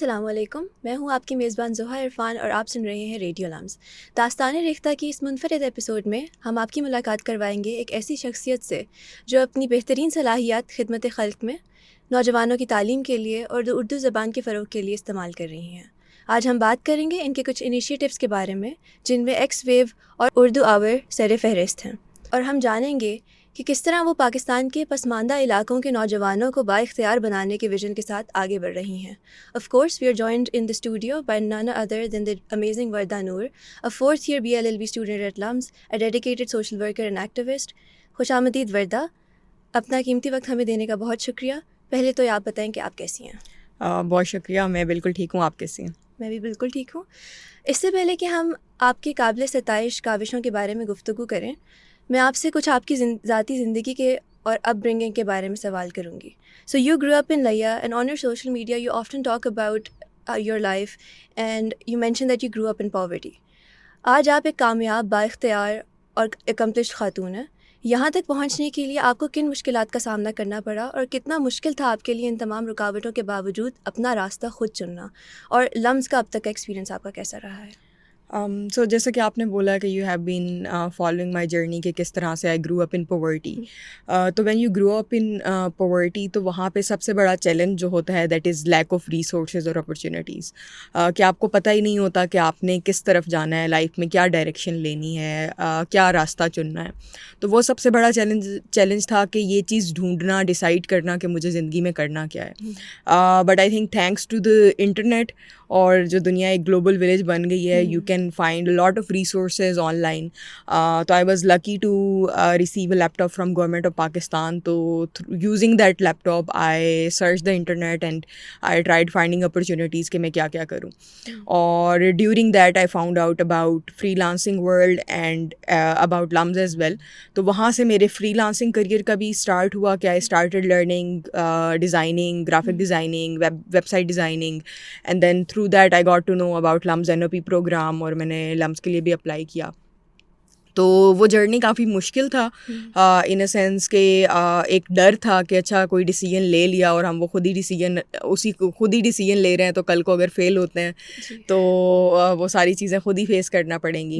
السلام علیکم، میں ہوں آپ کی میزبان زحا عرفان اور آپ سن رہے ہیں ریڈیو لمز۔ داستان ریختہ کی اس منفرد ایپیسوڈ میں ہم آپ کی ملاقات کروائیں گے ایک ایسی شخصیت سے جو اپنی بہترین صلاحیات خدمت خلق میں نوجوانوں کی تعلیم کے لیے اور اردو زبان کے فروغ کے لیے استعمال کر رہی ہیں۔ آج ہم بات کریں گے ان کے کچھ انیشیٹوز کے بارے میں جن میں ایکس ویو اور اردو آور سر فہرست ہیں، اور ہم جانیں گے کہ کس طرح وہ پاکستان کے پسماندہ علاقوں کے نوجوانوں کو بااختیار بنانے کے ویژن کے ساتھ آگے بڑھ رہی ہیں۔ Of course, we are joined in the studio by none other than the amazing Varda Noor, a fourth-year BLLB student at LUMS, a dedicated social worker and activist. خوش آمدید وردہ، اپنا قیمتی وقت ہمیں دینے کا بہت شکریہ۔ پہلے تو آپ بتائیں کہ آپ کیسی ہیں؟ بہت شکریہ، میں بالکل ٹھیک ہوں، آپ کیسی ہیں؟ میں بھی بالکل ٹھیک ہوں۔ اس سے پہلے کہ ہم آپ کے قابل ستائش کاوشوں کے بارے میں گفتگو کریں، میں آپ سے کچھ آپ کی ذاتی زندگی کے اور اپ برنگنگ کے بارے میں سوال کروں گی۔ So you grew up in Laya and on your social media you often talk about your life and you mentioned that you grew up in poverty. آج آپ ایک کامیاب، بااختیار اور accomplished خاتون ہیں۔ یہاں تک پہنچنے کے لیے آپ کو کن مشکلات کا سامنا کرنا پڑا اور کتنا مشکل تھا آپ کے لیے ان تمام رکاوٹوں کے باوجود اپنا راستہ خود چننا، اور لمز کا اب تک کا ایکسپیرینس آپ کا کیسا رہا ہے؟ سو جیسا کہ آپ نے بولا کہ you have been following my journey کہ کس طرح سے I grow up in poverty, تو when you grow up in poverty تو وہاں پہ سب سے بڑا چیلنج جو ہوتا ہے that is lack of resources اور اپرچونیٹیز، کہ آپ کو پتہ ہی نہیں ہوتا کہ آپ نے کس طرف جانا ہے لائف میں، کیا ڈائریکشن لینی ہے، کیا راستہ چننا ہے۔ تو وہ سب سے بڑا چیلنج تھا کہ یہ چیز ڈھونڈنا، ڈیسائڈ کرنا کہ مجھے زندگی میں کرنا کیا ہے۔ But I think thanks to the internet اور جو دنیا ایک گلوبل ولیج بن گئی ہے، you can find a lot of resources online. So I was lucky to receive a laptop from government of Pakistan. So using that laptop, I searched the internet and I tried finding opportunities کہ میں کیا کیا کروں، اور during that I found out about freelancing world and about LUMS as well. تو وہاں سے میرے freelancing career کا بھی start ہوا کہ I started learning designing, graphic designing, website designing, and then through that I got to know about LUMS NOP program اور میں نے لمس کے لیے بھی اپلائی کیا۔ تو وہ جرنی کافی مشکل تھا ان اے سینس کہ ایک ڈر تھا کہ اچھا کوئی ڈیسیجن لے لیا اور ہم وہ خود ہی ڈیسیجن لے رہے ہیں، تو کل کو اگر فیل ہوتے ہیں تو وہ ساری چیزیں خود ہی فیس کرنا پڑیں گی۔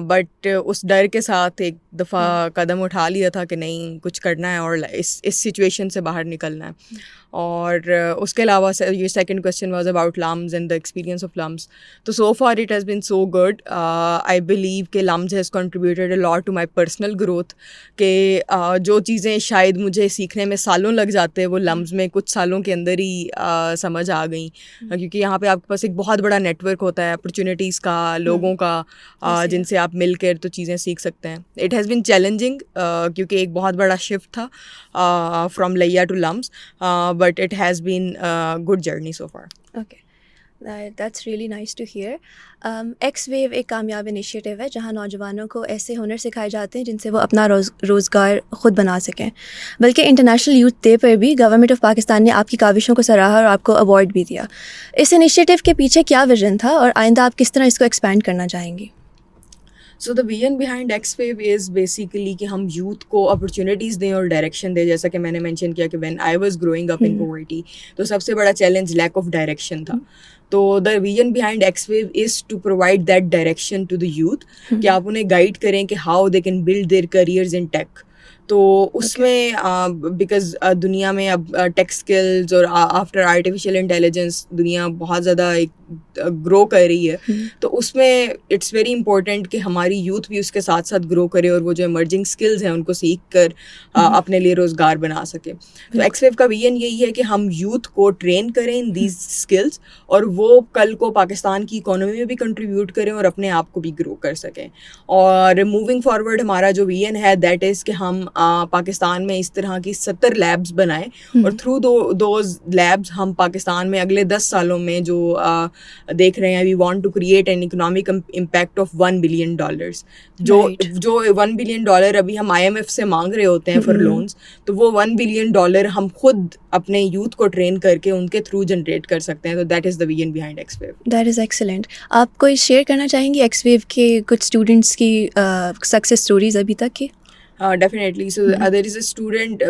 بٹ اس ڈر کے ساتھ ایک دفعہ قدم اٹھا لیا تھا کہ نہیں، کچھ کرنا ہے اور اس سچویشن سے باہر نکلنا ہے۔ اور اس کے علاوہ یہ second question was about LUMS and the experience of LUMS. تو so far it has been so good, I believe کہ LUMS has contributed a lot to my personal growth, کہ جو چیزیں شاید مجھے سیکھنے میں سالوں لگ جاتے وہ لمز میں کچھ سالوں کے اندر ہی سمجھ آ گئیں، کیونکہ یہاں پہ آپ کے پاس ایک بہت بڑا نیٹ ورک ہوتا ہے اپرچونیٹیز کا، لوگوں کا، جن سے آپ مل کر تو چیزیں سیکھ سکتے ہیں۔ اٹ ہیز بین چیلنجنگ کیونکہ ایک بہت بڑا شفٹ تھا فرام لیا to LUMS, but it has been a good journey so far. Okay. That's really nice to hear. X view ایک کامیاب انیشیٹو ہے جہاں نوجوانوں کو ایسے ہنر سکھائے جاتے ہیں جن سے وہ اپنا روزگار خود بنا سکیں، بلکہ انٹرنیشنل یوتھ ڈے پر بھی گورنمنٹ آف پاکستان نے آپ کی کاوشوں کو سراہا اور آپ کو ایوارڈ بھی دیا۔ اس انیشیٹو کے پیچھے کیا ویژن تھا اور آئندہ آپ کس طرح اس کو ایکسپینڈ کرنا چاہیں گی؟ So the vision behind X View is basically کہ ہم یوتھ کو اپرچونیٹیز دیں اور ڈائریکشن دیں، جیسا کہ میں نے مینشن کیا کہ when I was growing up in poverty تو سب سے بڑا چیلنج لیک آف ڈائریکشن تھا۔ تو the vision behind X View is to provide that direction to the youth کہ آپ انہیں گائڈ کریں کہ how they can build their careers in tech. تو اس میں بیکاز دنیا میں اب ٹیک اسکلز اور آفٹر آرٹیفیشیل انٹیلیجنس دنیا بہت زیادہ گرو کر رہی ہے، تو اس میں اٹس ویری امپورٹنٹ کہ ہماری یوتھ بھی اس کے ساتھ ساتھ گرو کرے اور وہ جو ایمرجنگ اسکلز ہیں ان کو سیکھ کر اپنے لیے روزگار بنا سکے۔ تو ایکس ویو کا ویژن یہی ہے کہ ہم یوتھ کو ٹرین کریں ان دیز اسکلز اور وہ کل کو پاکستان کی اکانومی میں بھی کنٹریبیوٹ کریں اور اپنے آپ کو بھی گرو کر سکیں۔ اور موونگ فارورڈ ہمارا جو ویژن ہے دیٹ از کہ ہم پاکستان میں اس طرح کی 70 لیبس بنائیں اور تھرو دوز لیبس ہم پاکستان میں اگلے 10 سالوں میں جو دیکھ رہے ہیں، we want to create an economic impact of $1 billion، جو $1 billion ابھی ہم IMF سے مانگ رہے ہوتے ہیں فار لونس، تو وہ $1 billion ہم خود اپنے یوتھ کو ٹرین کر کے ان کے تھرو جنریٹ کر سکتے ہیں۔ تو that is the vision behind X view. That is excellent. آپ کوئی شیئر کرنا چاہیں گی ایکس ویو کے کچھ اسٹوڈنٹس کی سکسیز اسٹوریز ابھی تک کی؟ Definitely. So there is a student,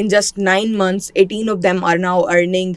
In just 9 months 18 of them are now earning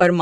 per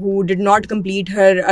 who did not complete her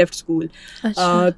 left school.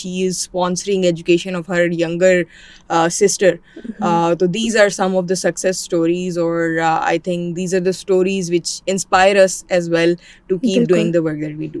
she is sponsoring education of her younger sister. So these are some of the success stories or I think these are the stories which inspire us as well to keep doing the work that we do.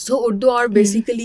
So Urdu Hour basically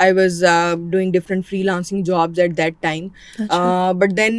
I was doing different freelancing jobs at that time. But then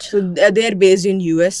So they are based in US.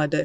mother.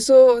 So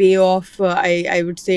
way of I would say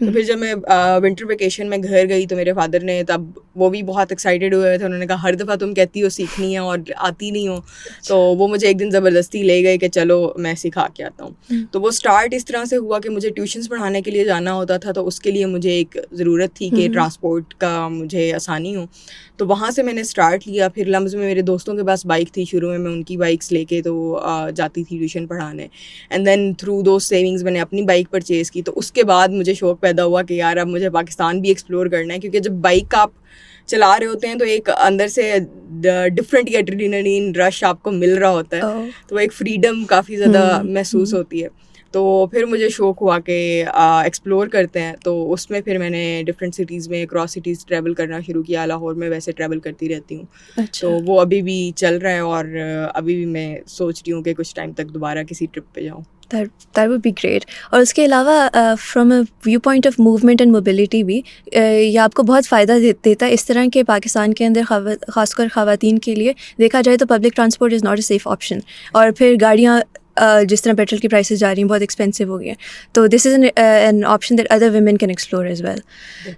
تو پھر جب میں winter vacation میں گھر گئی تو میرے father نے تب وہ بھی بہت ایکسائٹیڈ ہوئے تھے. انہوں نے کہا ہر دفعہ تم کہتی ہو سیکھنی ہے اور آتی نہیں ہو, تو وہ مجھے ایک دن زبردستی لے گئے کہ چلو میں سکھا کے آتا ہوں. تو وہ اسٹارٹ اس طرح سے ہوا کہ مجھے ٹیوشنس پڑھانے کے لیے جانا ہوتا تھا, تو اس کے لیے مجھے ایک ضرورت تھی کہ ٹرانسپورٹ کا مجھے آسانی ہو. تو وہاں سے میں نے اسٹارٹ لیا. پھر لمز میں میرے دوستوں کے پاس بائک تھی شروع میں ان کی بائکس لے کے تو جاتی تھی ٹیوشن پڑھانے. And then through those savings میں نے اپنی بائک پرچیز کی. تو اس کے بعد مجھے شوق پیدا ہوا کہ یار اب مجھے پاکستان بھی ایکسپلور کرنا ہے, کیونکہ جب بائک آپ چلا رہے ہوتے ہیں تو ایک اندر سے ڈفرینٹ ایڈرینلین رش آپ کو مل رہا ہوتا ہے, تو ایک فریڈم کافی زیادہ محسوس ہوتی ہے. تو پھر مجھے شوق ہوا کہ ایکسپلور کرتے ہیں, تو اس میں پھر میں نے ڈفرینٹ سٹیز میں کراس سٹیز ٹریول کرنا شروع کیا. لاہور میں ویسے ٹریول کرتی رہتی ہوں, تو وہ ابھی بھی چل رہا ہے اور ابھی بھی میں سوچ رہی ہوں کہ کچھ ٹائم تک دوبارہ کسی ٹرپ پہ جاؤں. That would be great. اور اس کے علاوہ from a view point of movement and mobility بھی یہ آپ کو بہت فائدہ دیتا ہے. اس طرح کے پاکستان کے اندر خاص کر خواتین کے لیے دیکھا جائے تو public transport is not a safe option, اور پھر گاڑیاں جس طرح پیٹرول کی پرائسز جا رہی ہیں بہت ایکسپینسو ہو گئی ہیں, تو this is an option that other women can explore as well.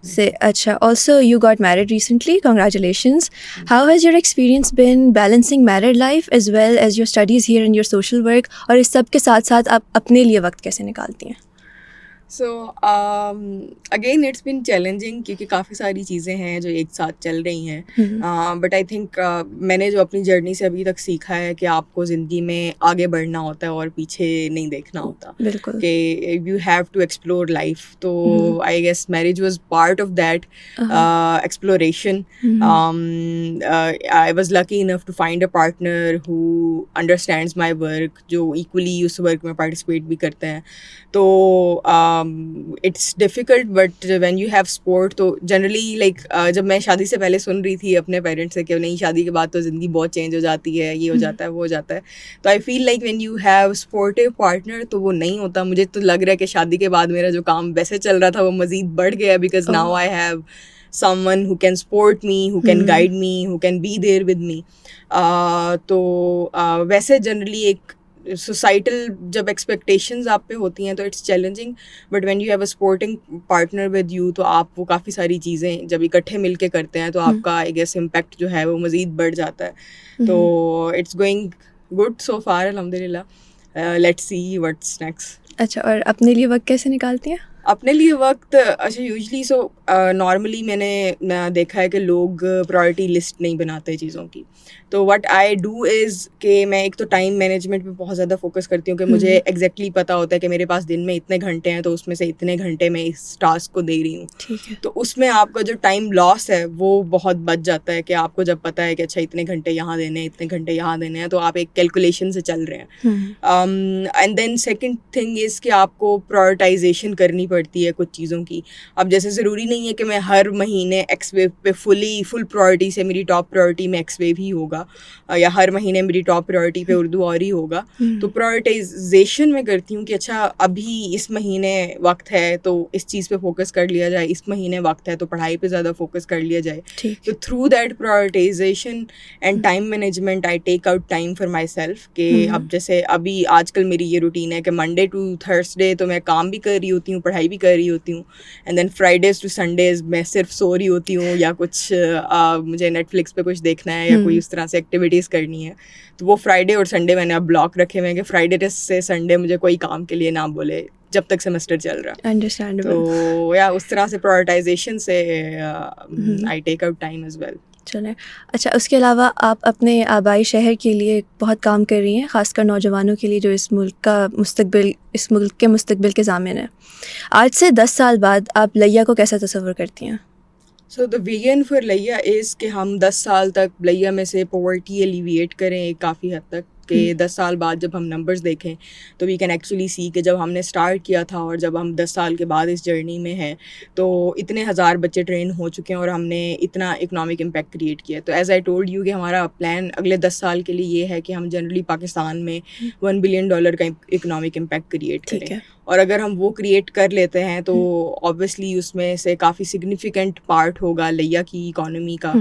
سے اچھا, also you got married recently, congratulations. How has your experience been balancing married life as well as your studies here and your social work, اور اس سب کے ساتھ ساتھ آپ اپنے لیے وقت کیسے نکالتی ہیں؟ So again it's been challenging, کیونکہ کافی ساری چیزیں ہیں جو ایک ساتھ چل رہی ہیں. بٹ آئی تھنک میں نے جو اپنی جرنی سے ابھی تک سیکھا ہے کہ آپ کو زندگی میں آگے بڑھنا ہوتا ہے اور پیچھے نہیں دیکھنا ہوتا, بالکل, کہ you have to explore life. تو I guess marriage was part of that exploration. I was lucky enough to find a partner who understands my work, جو ایکولی اس ورک میں پارٹیسپیٹ بھی کرتے ہیں. تو it's difficult, but when you have support تو generally like جب میں شادی سے پہلے سن رہی تھی اپنے پیرنٹس سے کہ نہیں شادی کے بعد تو زندگی بہت چینج ہو جاتی ہے, یہ ہو جاتا ہے وہ ہو جاتا ہے, تو I feel like when you have supportive partner تو وہ نہیں ہوتا. مجھے تو لگ رہا ہے کہ شادی کے بعد میرا جو کام ویسے چل رہا تھا وہ مزید بڑھ گیا, because now I have someone who can support me, who can guide me, who can be there with me. تو ویسے جنرلی ایک سوسائٹل جب ایکسپیکٹیشنز آپ پہ ہوتی ہیں تو it's challenging, but when you have a supporting partner with you تو آپ وہ کافی ساری چیزیں جب اکٹھے مل کے کرتے ہیں تو آپ کا آئی گیس امپیکٹ جو ہے وہ مزید بڑھ جاتا ہے. تو it's going good so far, الحمد للہ. Let's see what's next. اچھا, اور اپنے لیے وقت کیسے نکالتی ہیں؟ اپنے لیے وقت اچھا یوزلی نارملی میں نے دیکھا ہے کہ لوگ پرائرٹی لسٹ نہیں بناتے چیزوں کی. تو وٹ آئی ڈو از کہ میں ایک تو ٹائم مینجمنٹ پہ بہت زیادہ فوکس کرتی ہوں کہ مجھے ایگزیکٹلی پتہ ہوتا ہے کہ میرے پاس دن میں اتنے گھنٹے ہیں تو اس میں سے اتنے گھنٹے میں اس ٹاسک کو دے رہی ہوں. ٹھیک ہے, تو اس میں آپ کا جو ٹائم لاس ہے وہ بہت بچ جاتا ہے کہ آپ کو جب پتہ ہے کہ اچھا اتنے گھنٹے یہاں دینے ہیں اتنے گھنٹے یہاں دینے ہیں, تو آپ ایک کیلکولیشن سے چل رہے ہیں. And then second thing is کہ آپ کو پرائرٹائزیشن کرنی پڑتی ہے کچھ چیزوں کی. اب جیسے ضروری نہیں ہے کہ میں ہر مہینے ایکس ویو پہ فل پرائرٹی سے میری ٹاپ پرائرٹی میں ایکس ویو ہی ہوگا, یا ہر مہینے میری ٹاپ پرائرٹی پہ اردو اور ہی ہوگا. تو پرائرٹائزیشن میں کرتی ہوں کہ اچھا ابھی اس مہینے وقت ہے تو اس چیز پہ فوکس کر لیا جائے, اس مہینے وقت ہے تو پڑھائی پہ زیادہ فوکس کر لیا جائے. تو through that prioritisation and time management I take out time for my self. کہ اب جیسے ابھی آج کل میری یہ روٹین ہے کہ منڈے ٹو تھرسڈے تو میں کام بھی کر رہی ہوتی ہوں, پڑھائی بھی کر رہی ہوتی ہوں, and then Fridays to Sundays میں صرف سو رہی ہوتی ہوں یا کچھ مجھے نیٹ فلکس پہ کچھ دیکھنا ہے یا کوئی اس طرح سے ایکٹیویٹیز کرنی ہے. تو وہ فرائیڈے اور سنڈے میں نے اب بلاک رکھے ہوئے ہیں کہ فرائیڈے سے سنڈے مجھے کوئی کام کے لیے نہ بولے جب تک سیمسٹر چل رہا. انڈرسٹینڈیبل. تو یا اس طرح سے پرائرٹائزیشن سے I take out time as well. چلیں, اچھا اس کے علاوہ آپ اپنے آبائی شہر کے لیے بہت کام کر رہی ہیں, خاص کر نوجوانوں کے لیے جو اس ملک کے مستقبل کے ضامن ہیں. آج سے 10 سال بعد آپ لیا کو کیسا تصور کرتی ہیں؟ سو دا ویژن فار لیا از کہ ہم 10 سال تک لیا میں سے پاورٹی ایلیویٹ کریں کافی حد تک, کہ 10 سال بعد جب ہم نمبرز دیکھیں تو وی کین ایکچولی سی کہ جب ہم نے اسٹارٹ کیا تھا اور جب ہم 10 سال کے بعد اس جرنی میں ہیں تو اتنے ہزار بچے ٹرین ہو چکے ہیں اور ہم نے اتنا اکنامک امپیکٹ کریٹ کیا. تو ایز آئی ٹولڈ یو کہ ہمارا پلان اگلے 10 سال کے لیے یہ ہے کہ ہم جنرلی پاکستان میں $1 بلین کا اکنامک امپیکٹ کریٹ کریں. اور اگر ہم وہ کریٹ کر لیتے ہیں تو آبویسلی اس میں سے کافی سگنیفیکنٹ پارٹ ہوگا لیا کی اکانومی کا.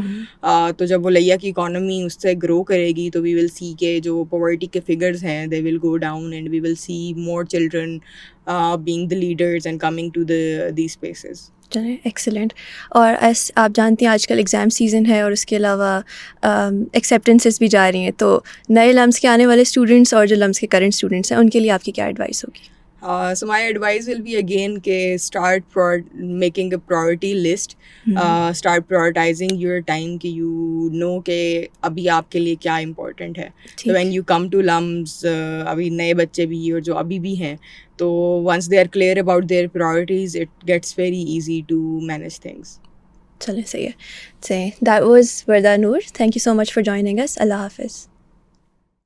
تو جب وہ لیا کی اکانومی اس سے گرو کرے گی تو وی ول سی کہ جو پاورٹی کے فگرز ہیں they will go down and we will see more children being the leaders and coming to these spaces. چلیں ایکسلنٹ. اور آپ جانتی ہیں آج کل ایگزام سیزن ہے اور اس کے علاوہ ایکسیپٹنسز بھی جا رہی ہیں, تو نئے لمس کے آنے والے اسٹوڈنٹس اور جو لمس کے کرنٹ اسٹوڈنٹس ہیں ان کے لیے آپ کی کیا ایڈوائس ہوگی؟ So my advice will be again کہ start making a priority list. Start prioritizing your time کہ you know کہ ابھی آپ کے لیے کیا امپورٹنٹ ہے. So when you come to LUMS, ابھی نئے بچے بھی اور جو ابھی بھی ہیں, تو once they are clear about their priorities it gets very easy to manage things. چلیں صحیح ہے. That was Varda Noor. Thank you so much for joining us. اللہ حافظ.